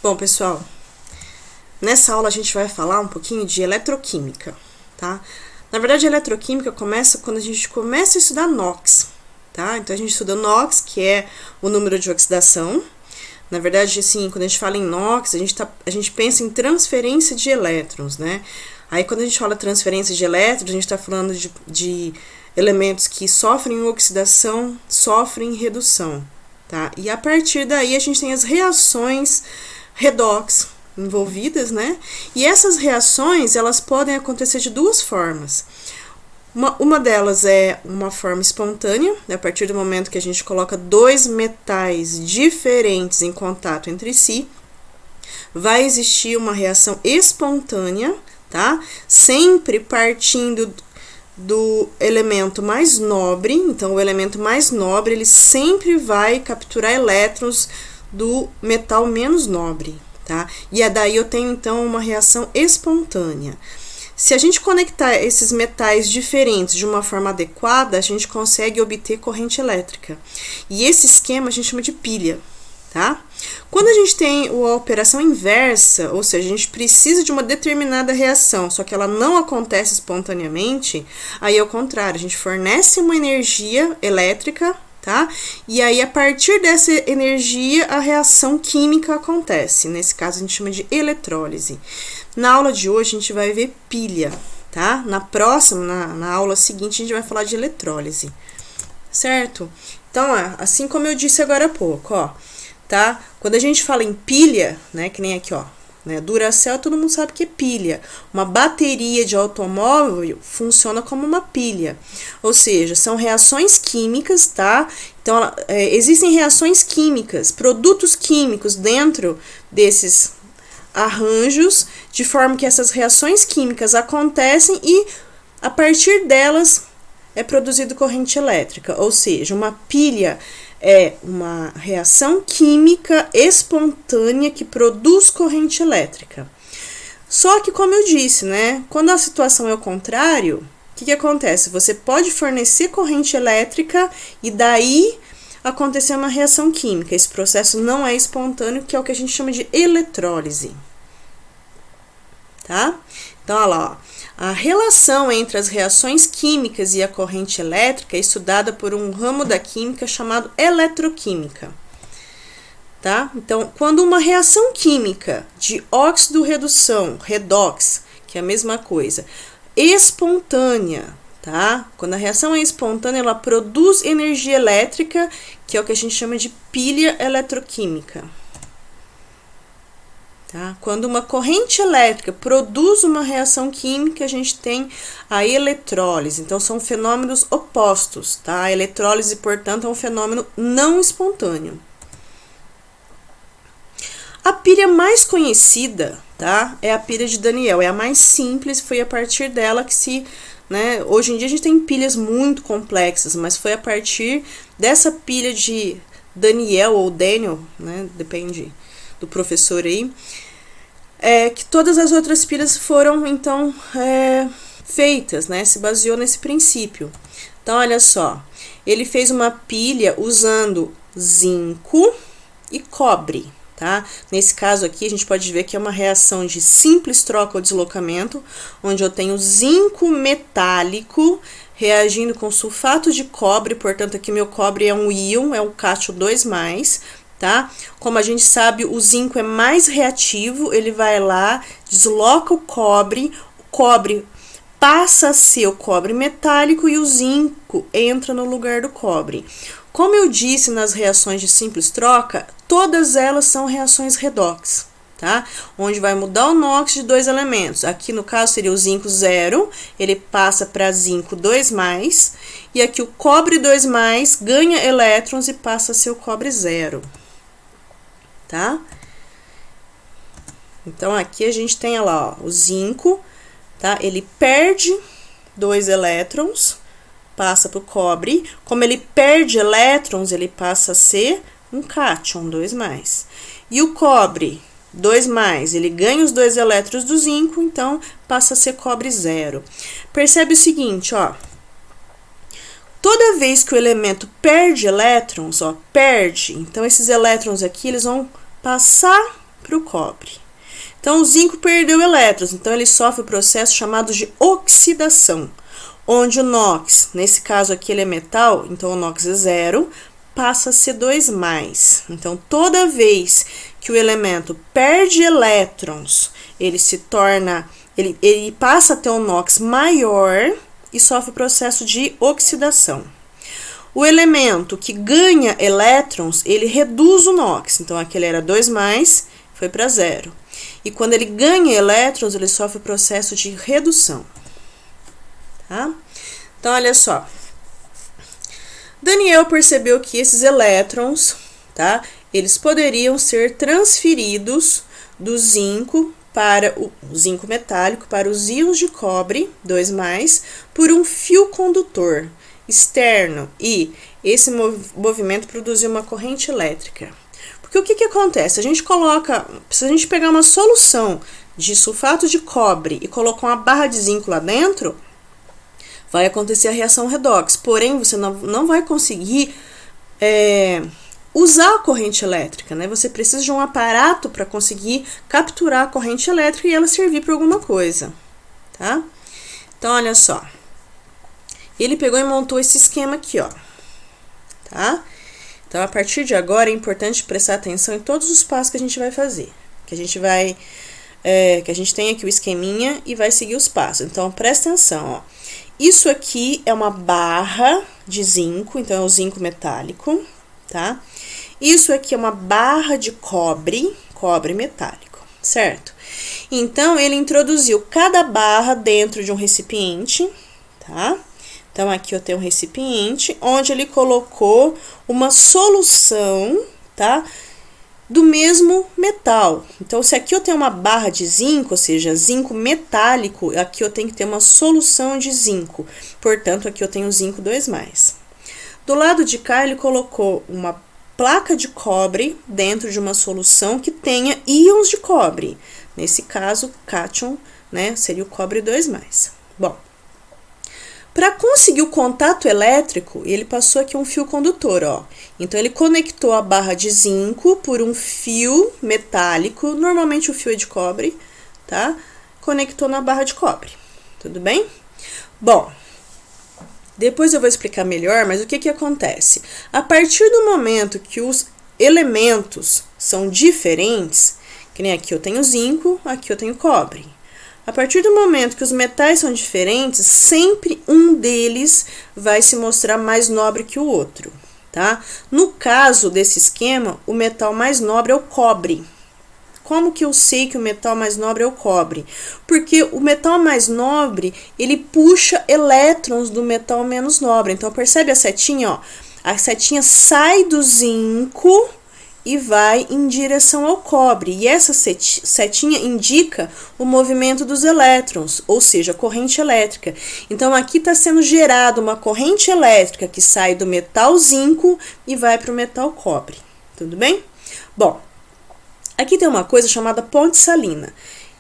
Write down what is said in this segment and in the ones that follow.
Bom, pessoal, nessa aula a gente vai falar um pouquinho de eletroquímica, tá? Na verdade, a eletroquímica começa quando a gente começa a estudar NOx, tá? Então, a gente estuda NOx, que é o número de oxidação. Na verdade, assim, quando a gente fala em NOx, a gente pensa em transferência de elétrons, né? Aí, quando a gente fala transferência de elétrons, a gente está falando de elementos que sofrem oxidação, sofrem redução, tá? E a partir daí, a gente tem as reações redox envolvidas, né? E essas reações, elas podem acontecer de duas formas. Uma delas é uma forma espontânea, a partir do momento que a gente coloca dois metais diferentes em contato entre si, vai existir uma reação espontânea, tá? Sempre partindo do elemento mais nobre. Então, o elemento mais nobre, ele sempre vai capturar elétrons do metal menos nobre, tá? E daí eu tenho, então, uma reação espontânea. Se a gente conectar esses metais diferentes de uma forma adequada, a gente consegue obter corrente elétrica. E esse esquema a gente chama de pilha, tá? Quando a gente tem a operação inversa, ou seja, a gente precisa de uma determinada reação, só que ela não acontece espontaneamente, aí é o contrário, a gente fornece uma energia elétrica, tá? E aí, a partir dessa energia, a reação química acontece. Nesse caso, a gente chama de eletrólise. Na aula de hoje, a gente vai ver pilha, tá? Na próxima, na aula seguinte, a gente vai falar de eletrólise, certo? Então, assim como eu disse agora há pouco, ó, tá? Quando a gente fala em pilha, né, que nem aqui, ó, né, Duracell, todo mundo sabe que é pilha. Uma bateria de automóvel funciona como uma pilha. Ou seja, são reações químicas, tá? Então, existem reações químicas, produtos químicos dentro desses arranjos, de forma que essas reações químicas acontecem e, a partir delas, é produzido corrente elétrica. Ou seja, uma pilha é uma reação química espontânea que produz corrente elétrica. Só que, como eu disse, né, quando a situação é o contrário, o que acontece? Você pode fornecer corrente elétrica e daí acontecer uma reação química. Esse processo não é espontâneo, que é o que a gente chama de eletrólise. Tá? Então, olha lá, ó. A relação entre as reações químicas e a corrente elétrica é estudada por um ramo da química chamado eletroquímica. Tá? Então, quando uma reação química de óxido-redução, redox, que é a mesma coisa, espontânea, tá? Quando a reação é espontânea, ela produz energia elétrica, que é o que a gente chama de pilha eletroquímica. Tá? Quando uma corrente elétrica produz uma reação química, a gente tem a eletrólise. Então, são fenômenos opostos, tá? A eletrólise, portanto, é um fenômeno não espontâneo. A pilha mais conhecida, tá? É a pilha de Daniel. É a mais simples, foi a partir dela que se... né? Hoje em dia, a gente tem pilhas muito complexas, mas foi a partir dessa pilha de Daniel ou Daniel, né? Depende do professor aí, que todas as outras pilhas foram, então, feitas, né? Se baseou nesse princípio. Então, olha só, ele fez uma pilha usando zinco e cobre, tá? Nesse caso aqui, a gente pode ver que é uma reação de simples troca ou deslocamento, onde eu tenho zinco metálico reagindo com sulfato de cobre, portanto, aqui meu cobre é um íon, é um cátion 2+, tá? Como a gente sabe, o zinco é mais reativo, ele vai lá, desloca o cobre passa a ser o cobre metálico e o zinco entra no lugar do cobre. Como eu disse nas reações de simples troca, todas elas são reações redox, tá? Onde vai mudar o NOx de dois elementos. Aqui no caso seria o zinco 0, ele passa para zinco 2+, e aqui o cobre 2+, ganha elétrons e passa a ser o cobre 0. Tá? Então, aqui a gente tem, lá, ó, o zinco, tá? Ele perde 2 elétrons, passa para o cobre. Como ele perde elétrons, ele passa a ser um cátion 2+. E o cobre 2+, ele ganha os 2 elétrons do zinco, então passa a ser cobre 0. Percebe o seguinte, ó. Toda vez que o elemento perde elétrons, ó, perde, então esses elétrons aqui, eles vão passar para o cobre. Então, o zinco perdeu elétrons, então ele sofre o processo chamado de oxidação, onde o NOx, nesse caso aqui ele é metal, então o NOx é 0, passa a ser 2+. Então, toda vez que o elemento perde elétrons, ele se torna, ele passa a ter um NOx maior e sofre o processo de oxidação. O elemento que ganha elétrons, ele reduz o NOx, então aqui ele era 2+, foi para 0. E quando ele ganha elétrons, ele sofre o processo de redução. Tá? Então, olha só. Daniel percebeu que esses elétrons, tá? Eles poderiam ser transferidos do zinco para o zinco metálico para os íons de cobre, 2+, por um fio condutor externo, e esse movimento produziu uma corrente elétrica. Porque o que acontece? Se a gente pegar uma solução de sulfato de cobre e colocar uma barra de zinco lá dentro, vai acontecer a reação redox. Porém, você não vai conseguir usar a corrente elétrica, né? Você precisa de um aparato para conseguir capturar a corrente elétrica e ela servir para alguma coisa, tá? Então, olha só. Ele pegou e montou esse esquema aqui, ó, tá? Então, a partir de agora, é importante prestar atenção em todos os passos que a gente vai fazer. Que a gente tem aqui o esqueminha e vai seguir os passos. Então, presta atenção, ó. Isso aqui é uma barra de zinco, então é o zinco metálico, tá? Isso aqui é uma barra de cobre metálico, certo? Então, ele introduziu cada barra dentro de um recipiente, tá? Então, aqui eu tenho um recipiente onde ele colocou uma solução, tá? Do mesmo metal. Então, se aqui eu tenho uma barra de zinco, ou seja, zinco metálico, aqui eu tenho que ter uma solução de zinco. Portanto, aqui eu tenho zinco 2+. Do lado de cá, ele colocou uma placa de cobre dentro de uma solução que tenha íons de cobre. Nesse caso, cátion, né, seria o cobre 2+. Bom, para conseguir o contato elétrico, ele passou aqui um fio condutor, ó. Então, ele conectou a barra de zinco por um fio metálico, normalmente o fio é de cobre, tá? Conectou na barra de cobre, tudo bem? Bom, depois eu vou explicar melhor, mas o que acontece? A partir do momento que os elementos são diferentes, que nem aqui eu tenho zinco, aqui eu tenho cobre. A partir do momento que os metais são diferentes, sempre um deles vai se mostrar mais nobre que o outro, tá? No caso desse esquema, o metal mais nobre é o cobre. Como que eu sei que o metal mais nobre é o cobre? Porque o metal mais nobre, ele puxa elétrons do metal menos nobre. Então, percebe a setinha, ó? A setinha sai do zinco e vai em direção ao cobre. E essa setinha indica o movimento dos elétrons, ou seja, a corrente elétrica. Então, aqui está sendo gerada uma corrente elétrica que sai do metal zinco e vai para o metal cobre. Tudo bem? Bom, aqui tem uma coisa chamada ponte salina.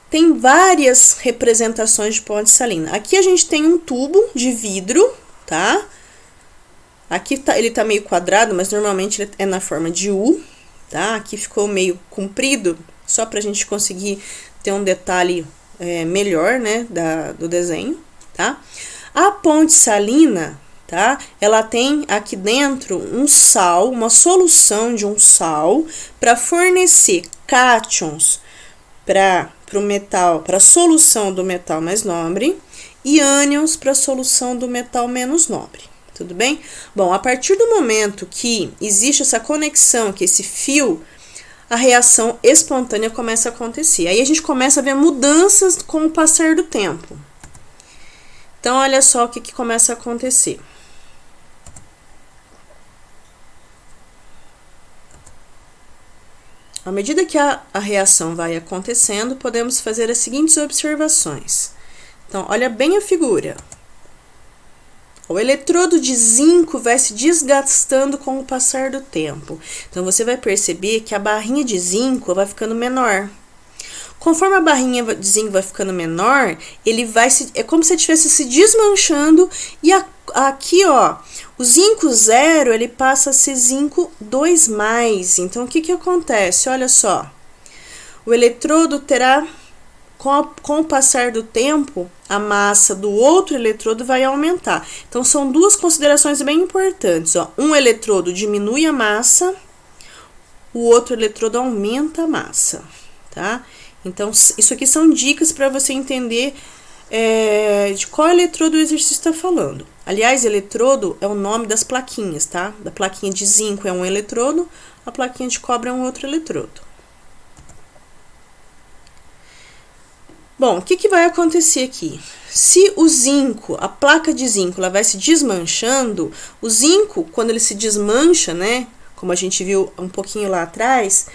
Tem várias representações de ponte salina. Aqui a gente tem um tubo de vidro, tá? Aqui ele tá meio quadrado, mas normalmente ele é na forma de U. Tá? Aqui ficou meio comprido, só para a gente conseguir ter um detalhe melhor, né, do desenho, tá? A ponte salina, tá? Ela tem aqui dentro um sal, uma solução de um sal, para fornecer cátions para o metal, para a solução do metal mais nobre, e ânions para a solução do metal menos nobre. Tudo bem? Bom, a partir do momento que existe essa conexão, que esse fio, a reação espontânea começa a acontecer. Aí a gente começa a ver mudanças com o passar do tempo. Então, olha só o que começa a acontecer. À medida que a reação vai acontecendo, podemos fazer as seguintes observações. Então, olha bem a figura. O eletrodo de zinco vai se desgastando com o passar do tempo. Então, você vai perceber que a barrinha de zinco vai ficando menor. Conforme a barrinha de zinco vai ficando menor, é como se ele estivesse se desmanchando. E aqui, ó, o zinco 0, ele passa a ser zinco 2+. Então, o que acontece? Olha só. o eletrodo terá, com o passar do tempo, a massa do outro eletrodo vai aumentar. Então, são duas considerações bem importantes. Ó. Um eletrodo diminui a massa, o outro eletrodo aumenta a massa, tá? Então, isso aqui são dicas para você entender de qual eletrodo o exercício está falando. Aliás, eletrodo é o nome das plaquinhas, tá? Da plaquinha de zinco é um eletrodo, a plaquinha de cobre é um outro eletrodo. Bom, o que vai acontecer aqui? Se o zinco, a placa de zinco, ela vai se desmanchando, o zinco, quando ele se desmancha, né? Como a gente viu um pouquinho lá atrás,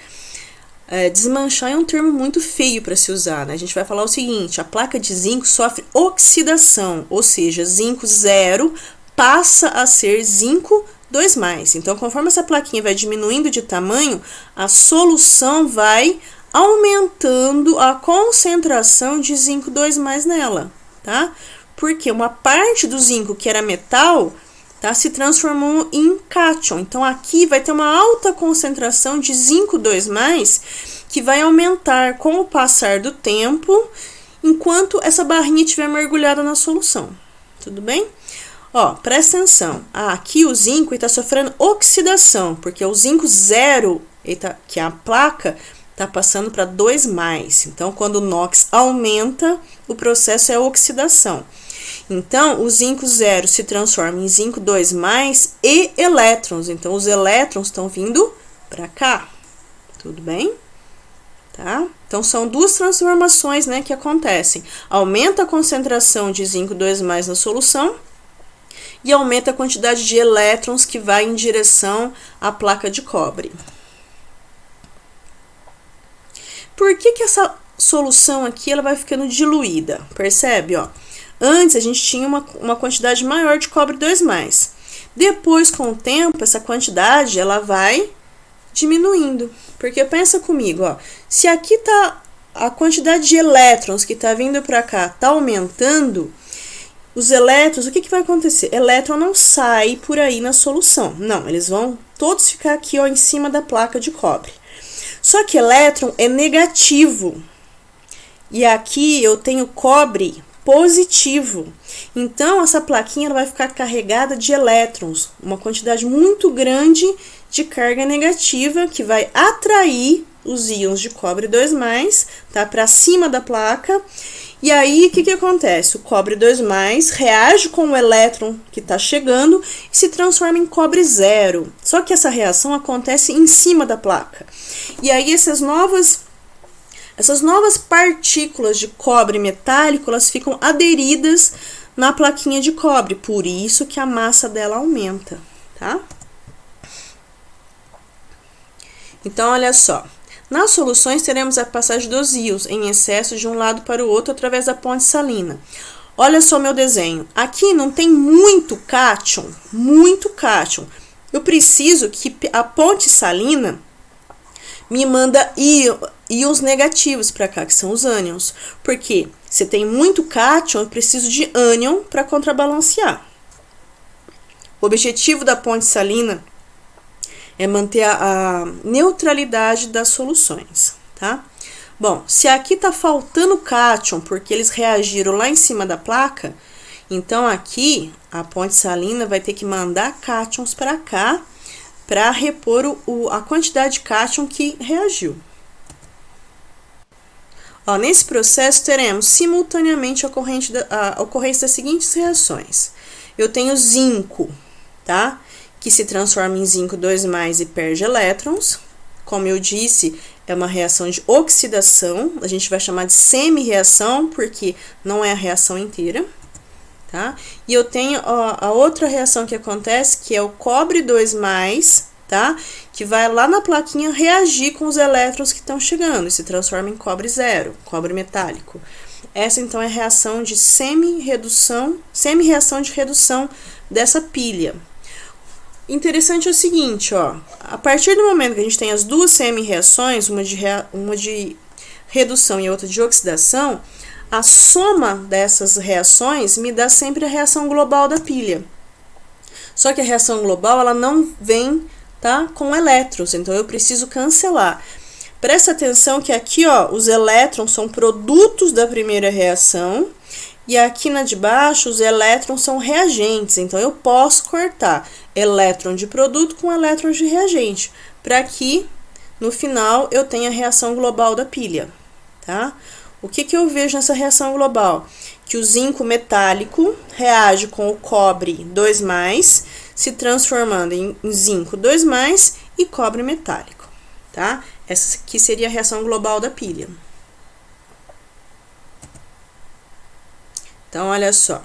desmanchar é um termo muito feio para se usar, né? A gente vai falar o seguinte, a placa de zinco sofre oxidação, ou seja, zinco 0 passa a ser zinco 2+. Então, conforme essa plaquinha vai diminuindo de tamanho, a solução vai aumentando a concentração de zinco 2+ nela, tá? Porque uma parte do zinco que era metal, tá, se transformou em cátion. Então, aqui vai ter uma alta concentração de zinco 2+, que vai aumentar com o passar do tempo, enquanto essa barrinha estiver mergulhada na solução. Tudo bem? Ó, presta atenção. Aqui o zinco está sofrendo oxidação, porque o zinco 0, que é a placa, está passando para 2+. Então, quando o NOx aumenta, o processo é oxidação. Então, o zinco 0 se transforma em zinco 2+ e elétrons. Então, os elétrons estão vindo para cá. Tudo bem? Tá? Então, são duas transformações, né, que acontecem. Aumenta a concentração de zinco 2+ na solução e aumenta a quantidade de elétrons que vai em direção à placa de cobre. Por que essa solução aqui ela vai ficando diluída? Percebe, ó? Antes, a gente tinha uma quantidade maior de cobre 2+. Depois, com o tempo, essa quantidade ela vai diminuindo. Porque pensa comigo, ó, se aqui tá a quantidade de elétrons que tá vindo para cá tá aumentando, os elétrons, o que vai acontecer? Elétron não sai por aí na solução. Não, eles vão todos ficar aqui, ó, em cima da placa de cobre. Só que elétron é negativo. E aqui eu tenho cobre positivo. Então, essa plaquinha ela vai ficar carregada de elétrons, uma quantidade muito grande de carga negativa que vai atrair os íons de cobre 2+, tá, para cima da placa. E aí, o que acontece? O cobre 2+ reage com o elétron que está chegando e se transforma em cobre 0. Só que essa reação acontece em cima da placa. E aí, essas novas partículas de cobre metálico, elas ficam aderidas na plaquinha de cobre. Por isso que a massa dela aumenta, tá? Então, olha só. Nas soluções, teremos a passagem dos íons em excesso de um lado para o outro através da ponte salina. Olha só meu desenho. Aqui não tem muito cátion, Eu preciso que a ponte salina me manda íons negativos para cá, que são os ânions. Porque se tem muito cátion, eu preciso de ânion para contrabalancear. O objetivo da ponte salina é manter a neutralidade das soluções, tá? Bom, se aqui tá faltando cátion, porque eles reagiram lá em cima da placa, então aqui a ponte salina vai ter que mandar cátions para cá, para repor a quantidade de cátion que reagiu. Ó, nesse processo, teremos simultaneamente a ocorrência das seguintes reações. Eu tenho zinco, tá? Que se transforma em zinco 2+ e perde elétrons. Como eu disse, é uma reação de oxidação. A gente vai chamar de semi-reação, porque não é a reação inteira, tá? E eu tenho a outra reação que acontece, que é o cobre 2+, tá? Que vai lá na plaquinha reagir com os elétrons que estão chegando e se transforma em cobre 0, cobre metálico. Essa, então, é a reação de semi-reação de redução dessa pilha. Interessante é o seguinte, ó, a partir do momento que a gente tem as duas semi-reações, uma de redução e outra de oxidação, a soma dessas reações me dá sempre a reação global da pilha. Só que a reação global, ela não vem, tá, com elétrons, então eu preciso cancelar. Presta atenção que aqui, ó, os elétrons são produtos da primeira reação e aqui na de baixo os elétrons são reagentes. Então, eu posso cortar elétron de produto com elétron de reagente, para que no final eu tenha a reação global da pilha, tá? O que eu vejo nessa reação global? Que o zinco metálico reage com o cobre 2+, se transformando em zinco 2+, e cobre metálico, tá? Essa aqui seria a reação global da pilha. Então, olha só.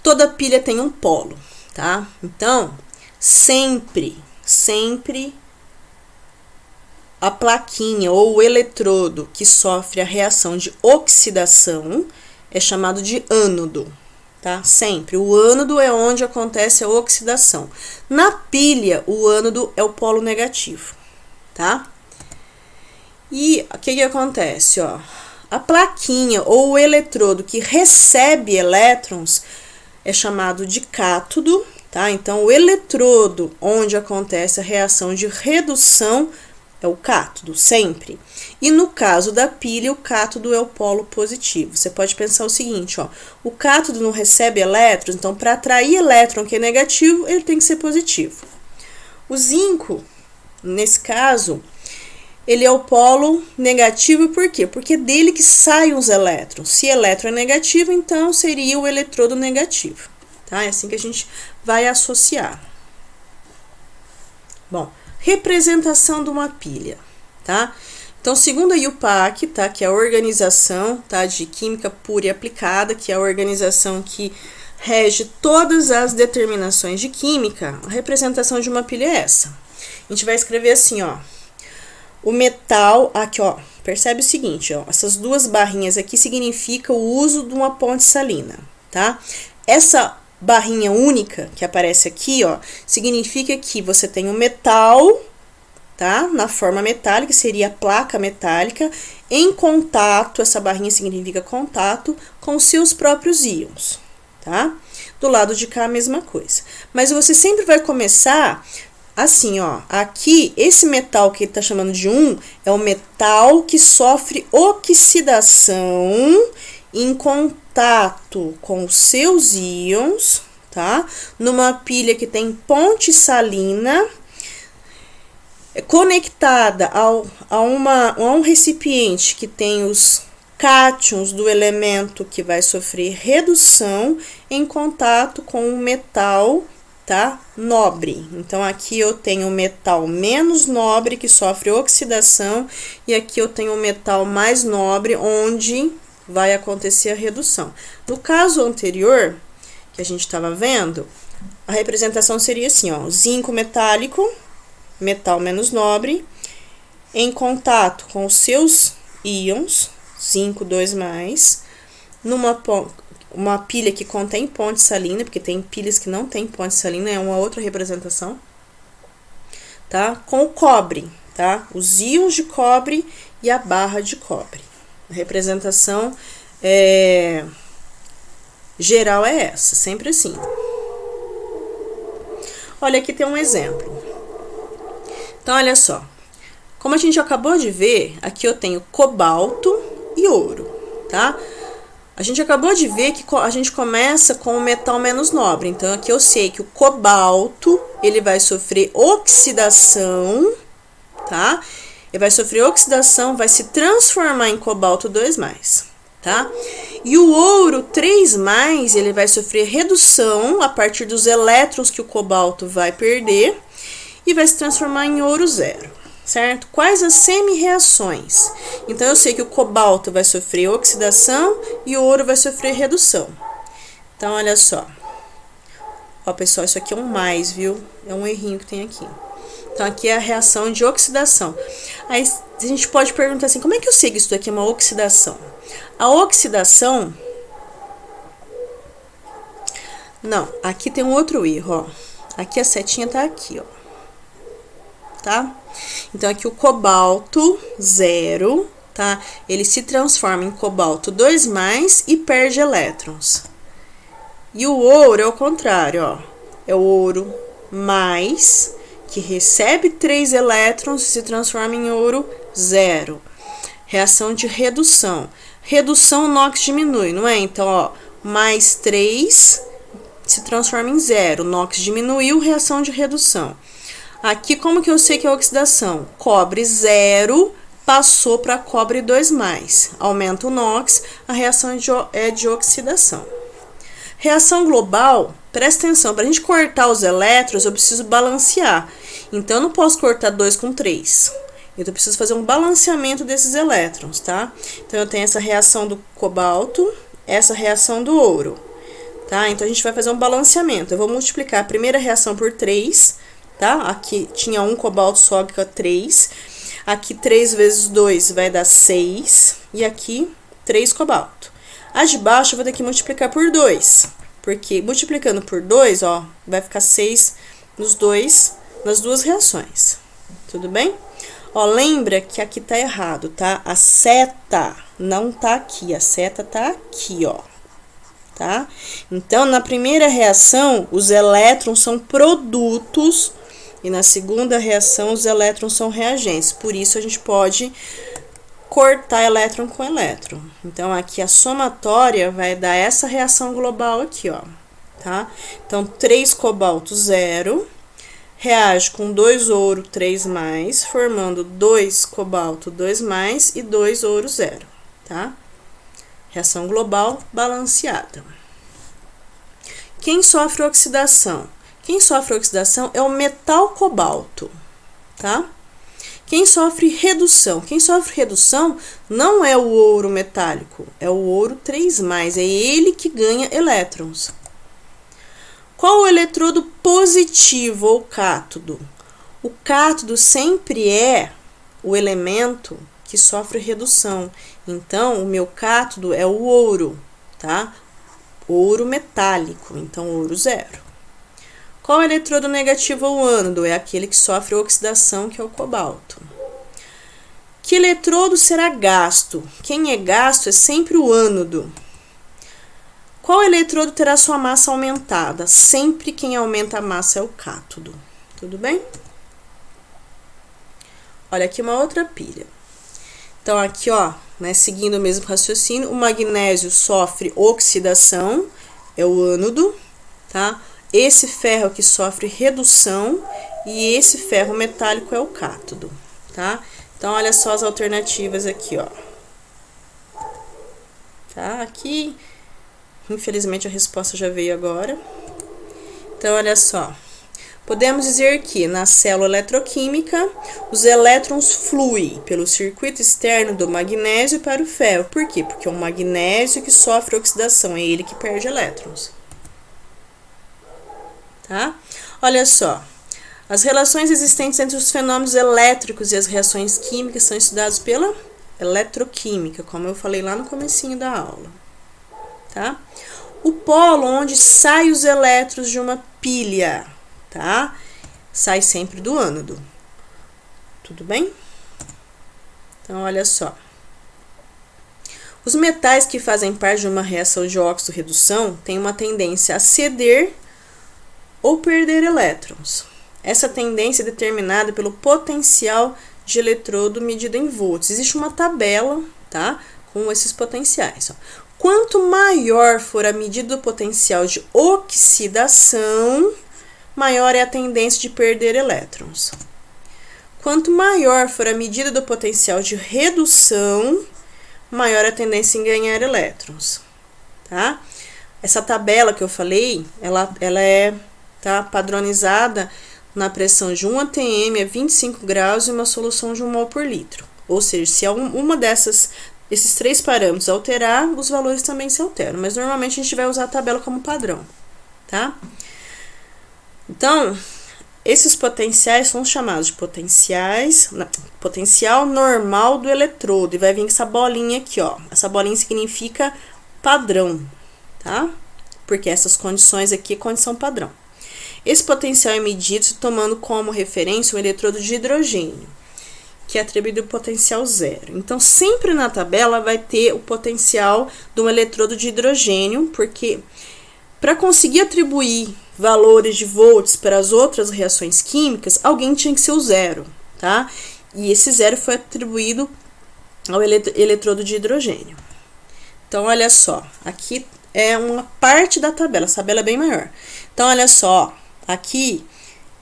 Toda pilha tem um polo, tá? Então, sempre a plaquinha ou o eletrodo que sofre a reação de oxidação é chamado de ânodo, tá? Sempre. O ânodo é onde acontece a oxidação. Na pilha, o ânodo é o polo negativo, tá? E o que acontece, ó? A plaquinha ou o eletrodo que recebe elétrons é chamado de cátodo, tá? Então, o eletrodo onde acontece a reação de redução é o cátodo, sempre. E no caso da pilha, o cátodo é o polo positivo. Você pode pensar o seguinte, ó, o cátodo não recebe elétrons, então para atrair elétron que é negativo, ele tem que ser positivo. O zinco, nesse caso, ele é o polo negativo, por quê? Porque é dele que saem os elétrons. Se elétron é negativo, então seria o eletrodo negativo, tá? É assim que a gente vai associar. Bom, representação de uma pilha, tá? Então, segundo a UPAC, tá, que é a organização, tá, de química pura e aplicada, que é a organização que rege todas as determinações de química, a representação de uma pilha é essa. A gente vai escrever assim, ó, o metal, aqui, ó, percebe o seguinte, ó, essas duas barrinhas aqui significa o uso de uma ponte salina, tá? Essa barrinha única que aparece aqui, ó, significa que você tem um metal, tá? Na forma metálica, seria a placa metálica, em contato, essa barrinha significa contato com seus próprios íons, tá? Do lado de cá, a mesma coisa. Mas você sempre vai começar assim, ó, aqui, esse metal que ele tá chamando de 1 é o metal que sofre oxidação em contato com os seus íons, tá? Numa pilha que tem ponte salina, conectada a um recipiente que tem os cátions do elemento que vai sofrer redução em contato com o metal, tá? Nobre. Então, aqui eu tenho o metal menos nobre que sofre oxidação e aqui eu tenho o metal mais nobre onde vai acontecer a redução. No caso anterior, que a gente estava vendo, a representação seria assim, ó, zinco metálico, metal menos nobre, em contato com os seus íons, zinco 2+, uma pilha que contém ponte salina, porque tem pilhas que não tem ponte salina, é uma outra representação, tá? Com o cobre, tá? Os íons de cobre e a barra de cobre. A representação geral é essa, sempre assim. Olha, aqui tem um exemplo. Então, olha só. Como a gente acabou de ver, aqui eu tenho cobalto e ouro, tá? A gente acabou de ver que a gente começa com o metal menos nobre. Então, aqui eu sei que o cobalto, ele vai sofrer oxidação, tá? Ele vai sofrer oxidação, vai se transformar em cobalto 2+, tá? E o ouro 3+, ele vai sofrer redução a partir dos elétrons que o cobalto vai perder e vai se transformar em ouro 0, certo? Quais as semi-reações? Então, eu sei que o cobalto vai sofrer oxidação e o ouro vai sofrer redução. Então, olha só. Ó, pessoal, isso aqui é um mais, viu? É um errinho que tem aqui. Então, aqui é a reação de oxidação. Aí, a gente pode perguntar assim, como é que eu sei que isso daqui é uma oxidação? A oxidação... Não, aqui tem um outro erro, ó. Aqui a setinha tá aqui, ó. Tá? Então, aqui o cobalto 0, tá? Ele se transforma em cobalto 2+ e perde elétrons. E o ouro é o contrário, ó. É o ouro mais que recebe 3 elétrons e se transforma em ouro 0. Reação de redução. Redução, o NOx diminui, não é? Então, ó, mais 3 se transforma em 0. O NOx diminuiu, reação de redução. Aqui, como que eu sei que é oxidação? Cobre 0 passou para cobre 2+. Aumenta o NOx, a reação é de oxidação. Reação global, presta atenção, para a gente cortar os elétrons, eu preciso balancear. Então, eu não posso cortar 2 com 3. Então, eu preciso fazer um balanceamento desses elétrons, tá? Então, eu tenho essa reação do cobalto, essa reação do ouro, tá? Então, a gente vai fazer um balanceamento. Eu vou multiplicar a primeira reação por 3, tá? Aqui tinha um cobalto só, que é 3. Aqui, 3 vezes 2 vai dar 6. E aqui, 3 cobalto. A de baixo eu vou ter que multiplicar por 2. Porque multiplicando por 2, ó, vai ficar 6 nas duas reações. Tudo bem? Ó, lembra que aqui tá errado, tá? A seta não tá aqui, a seta tá aqui, ó. Tá? Então, na primeira reação, os elétrons são produtos e na segunda reação, os elétrons são reagentes. Por isso, a gente pode cortar elétron com elétron. Então, aqui a somatória vai dar essa reação global aqui, ó. Tá? Então, 3 cobalto 0 reage com 2 ouro 3+, formando 2 cobalto 2+, e 2 ouro 0, tá? Reação global balanceada. Quem sofre oxidação? Quem sofre oxidação é o metal cobalto, tá? Quem sofre redução? Quem sofre redução não é o ouro metálico, é o ouro 3+, é ele que ganha elétrons. Qual o eletrodo positivo ou cátodo? O cátodo sempre é o elemento que sofre redução. Então, o meu cátodo é o ouro, tá? Ouro metálico, então ouro 0. Qual o eletrodo negativo ou ânodo? É aquele que sofre oxidação, que é o cobalto. Que eletrodo será gasto? Quem é gasto é sempre o ânodo. Qual eletrodo terá sua massa aumentada? Sempre quem aumenta a massa é o cátodo. Tudo bem? Olha aqui uma outra pilha. Então, aqui, ó, né, seguindo o mesmo raciocínio, o magnésio sofre oxidação, é o ânodo, tá? Esse ferro aqui sofre redução e esse ferro metálico é o cátodo, tá? Então, olha só as alternativas aqui, ó. Tá? Aqui... Infelizmente, a resposta já veio agora. Então, olha só. Podemos dizer que, na célula eletroquímica, os elétrons fluem pelo circuito externo do magnésio para o ferro. Por quê? Porque é o magnésio que sofre oxidação, é ele que perde elétrons. Tá? Olha só. As relações existentes entre os fenômenos elétricos e as reações químicas são estudadas pela eletroquímica, como eu falei lá no comecinho da aula. Tá? O polo onde saem os elétrons de uma pilha, tá? Sai sempre do ânodo. Tudo bem? Então, olha só. Os metais que fazem parte de uma reação de óxido-redução têm uma tendência a ceder ou perder elétrons. Essa tendência é determinada pelo potencial de eletrodo medido em volts. Existe uma tabela, tá? Com esses potenciais, ó. Quanto maior for a medida do potencial de oxidação, maior é a tendência de perder elétrons. Quanto maior for a medida do potencial de redução, maior a tendência em ganhar elétrons, tá? Essa tabela que eu falei, ela é, tá, padronizada na pressão de 1 atm a 25 graus e uma solução de 1 mol por litro. Ou seja, se uma esses 3 parâmetros alterar, os valores também se alteram. Mas normalmente a gente vai usar a tabela como padrão, tá? Então, esses potenciais são chamados de potencial normal do eletrodo. E vai vir essa bolinha aqui, ó. Essa bolinha significa padrão, tá? Porque essas condições aqui é condição padrão. Esse potencial é medido tomando como referência o eletrodo de hidrogênio, que é atribuído ao potencial 0. Então, sempre na tabela vai ter o potencial de um eletrodo de hidrogênio, porque para conseguir atribuir, valores de volts para as outras reações químicas, alguém tinha que ser o zero, tá? E esse zero foi atribuído ao eletrodo de hidrogênio. Então, olha só, aqui é uma parte da tabela, essa tabela é bem maior. Então, olha só, aqui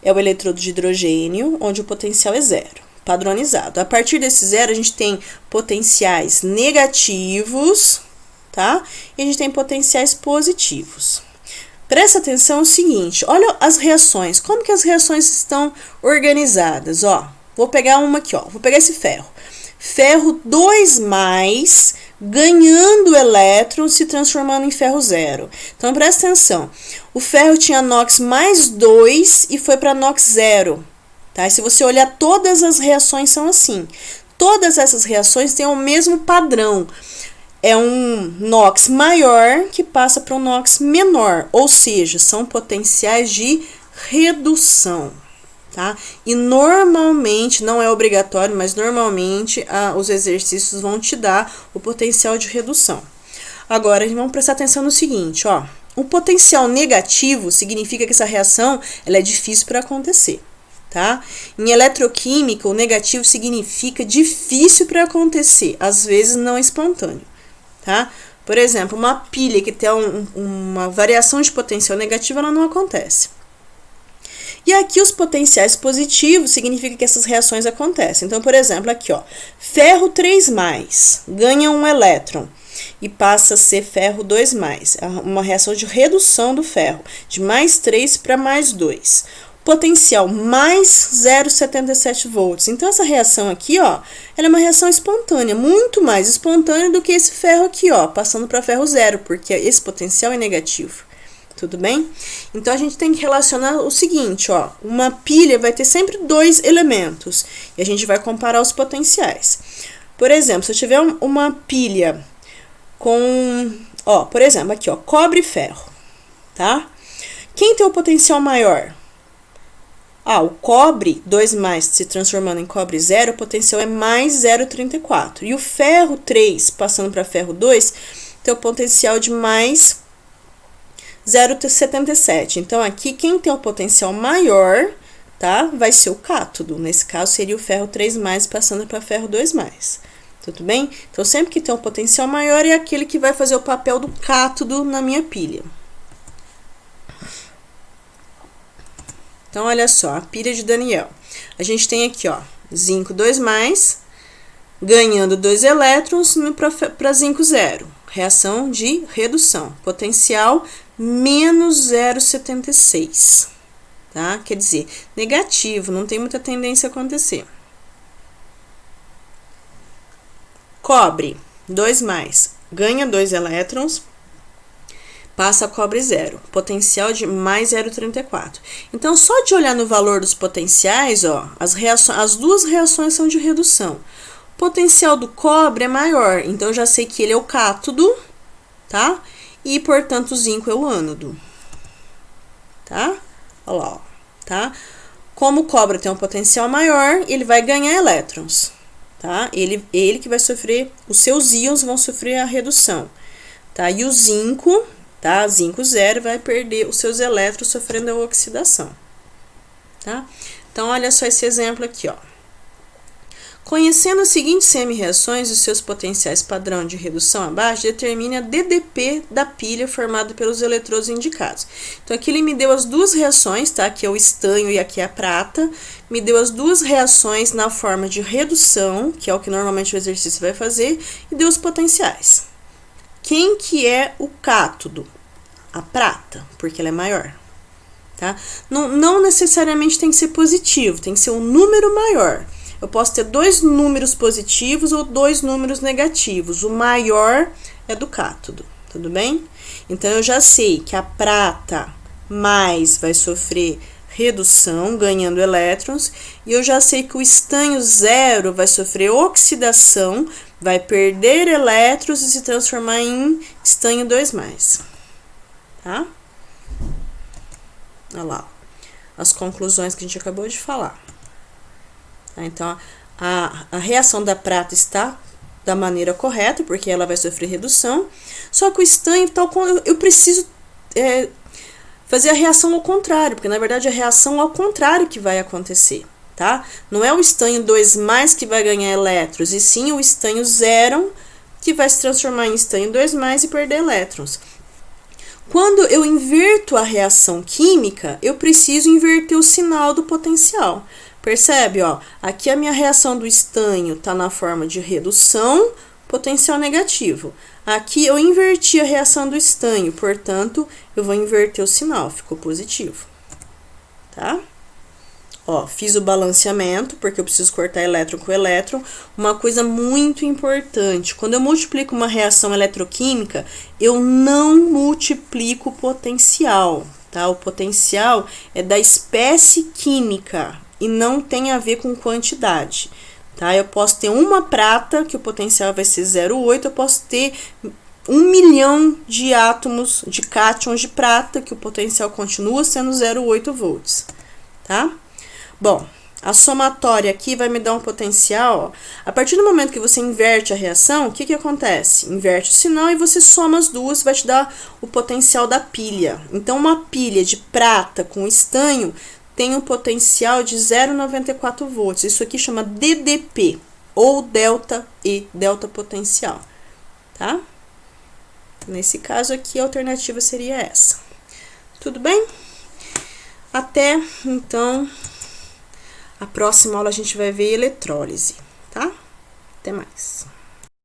é o eletrodo de hidrogênio, onde o potencial é zero, padronizado. A partir desse zero, a gente tem potenciais negativos, tá? E a gente tem potenciais positivos. Presta atenção no seguinte, olha as reações, como que as reações estão organizadas, ó. Vou pegar uma aqui, ó, vou pegar esse ferro. Ferro 2+, ganhando elétrons, se transformando em ferro 0. Então, presta atenção. O ferro tinha NOx mais 2 e foi para NOx 0. Tá? E se você olhar, todas as reações são assim. Todas essas reações têm o mesmo padrão. É um NOx maior que passa para um NOx menor. Ou seja, são potenciais de redução. Tá? E normalmente, não é obrigatório, mas normalmente os exercícios vão te dar o potencial de redução. Agora, vamos prestar atenção no seguinte, ó. O potencial negativo significa que essa reação ela é difícil para acontecer, tá? Em eletroquímica, o negativo significa difícil para acontecer, às vezes não espontâneo, tá? Por exemplo, uma pilha que tem uma variação de potencial negativo, ela não acontece. E aqui os potenciais positivos significa que essas reações acontecem. Então, por exemplo, aqui, ó, ferro 3+, ganha um elétron e passa a ser ferro 2+. É uma reação de redução do ferro, de mais 3 para mais 2. Potencial mais 0,77 volts. Então, essa reação aqui, ó, ela é uma reação espontânea, muito mais espontânea do que esse ferro aqui, ó, passando para ferro 0, porque esse potencial é negativo. Tudo bem? Então, a gente tem que relacionar o seguinte, ó. Uma pilha vai ter sempre dois elementos. E a gente vai comparar os potenciais. Por exemplo, se eu tiver uma pilha com... Ó, por exemplo, aqui, ó. Cobre e ferro. Tá? Quem tem o potencial maior? Ah, o cobre 2+, se transformando em cobre 0, o potencial é mais 0,34. E o ferro 3, passando para ferro 2, tem o potencial de mais 0,77. Então, aqui, quem tem o potencial maior, tá? Vai ser o cátodo. Nesse caso, seria o ferro 3+, passando para ferro 2+. Tudo bem? Então, sempre que tem um potencial maior, é aquele que vai fazer o papel do cátodo na minha pilha. Então, olha só, a pilha de Daniel. A gente tem aqui, ó, zinco 2+, ganhando 2 elétrons para zinco 0. Reação de redução. Potencial menos 0,76, tá? Quer dizer, negativo, não tem muita tendência a acontecer. Cobre, 2+, ganha 2 elétrons, passa a cobre 0, potencial de mais 0,34. Então, só de olhar no valor dos potenciais, ó, as duas reações são de redução. O potencial do cobre é maior, então eu já sei que ele é o cátodo, tá? E, portanto, o zinco é o ânodo, tá? Olha lá, ó, tá? Como o cobre tem um potencial maior, ele vai ganhar elétrons, tá? Ele que vai sofrer, os seus íons vão sofrer a redução, tá? E o zinco, tá? Zinco 0 vai perder os seus elétrons sofrendo a oxidação, tá? Então, olha só esse exemplo aqui, ó. Conhecendo as seguintes semi-reações e os seus potenciais padrão de redução abaixo, determine a DDP da pilha formada pelos eletrodos indicados. Então, aqui ele me deu as duas reações, tá? Aqui é o estanho e aqui é a prata. Me deu as duas reações na forma de redução, que é o que normalmente o exercício vai fazer, e deu os potenciais. Quem que é o cátodo? A prata, porque ela é maior, tá? Não necessariamente tem que ser positivo, tem que ser um número maior. Eu posso ter dois números positivos ou dois números negativos. O maior é do cátodo, tudo bem? Então, eu já sei que a prata mais vai sofrer redução, ganhando elétrons. E eu já sei que o estanho 0 vai sofrer oxidação, vai perder elétrons e se transformar em estanho 2+. Tá? Olha lá, as conclusões que a gente acabou de falar. Então, a reação da prata está da maneira correta, porque ela vai sofrer redução. Só que o estanho, tal como eu preciso fazer a reação ao contrário, porque na verdade a reação ao contrário que vai acontecer, tá? Não é o estanho 2+ que vai ganhar elétrons, e sim o estanho 0 que vai se transformar em estanho 2+ e perder elétrons. Quando eu inverto a reação química, eu preciso inverter o sinal do potencial. Percebe, ó? Aqui a minha reação do estanho está na forma de redução, potencial negativo. Aqui eu inverti a reação do estanho, portanto, eu vou inverter o sinal, ficou positivo, tá? Ó, fiz o balanceamento, porque eu preciso cortar elétron com elétron. Uma coisa muito importante, quando eu multiplico uma reação eletroquímica, eu não multiplico o potencial, tá? O potencial é da espécie química e não tem a ver com quantidade, tá? Eu posso ter uma prata, que o potencial vai ser 0,8, eu posso ter 1 milhão de átomos de cátions de prata, que o potencial continua sendo 0,8 volts, tá? Bom, a somatória aqui vai me dar um potencial, ó. A partir do momento que você inverte a reação, o que acontece? Inverte o sinal e você soma as duas, vai te dar o potencial da pilha. Então, uma pilha de prata com estanho tem um potencial de 0,94 volts. Isso aqui chama DDP, ou delta E, delta potencial, tá? Nesse caso aqui, a alternativa seria essa. Tudo bem? Até, então, a próxima aula a gente vai ver eletrólise, tá? Até mais.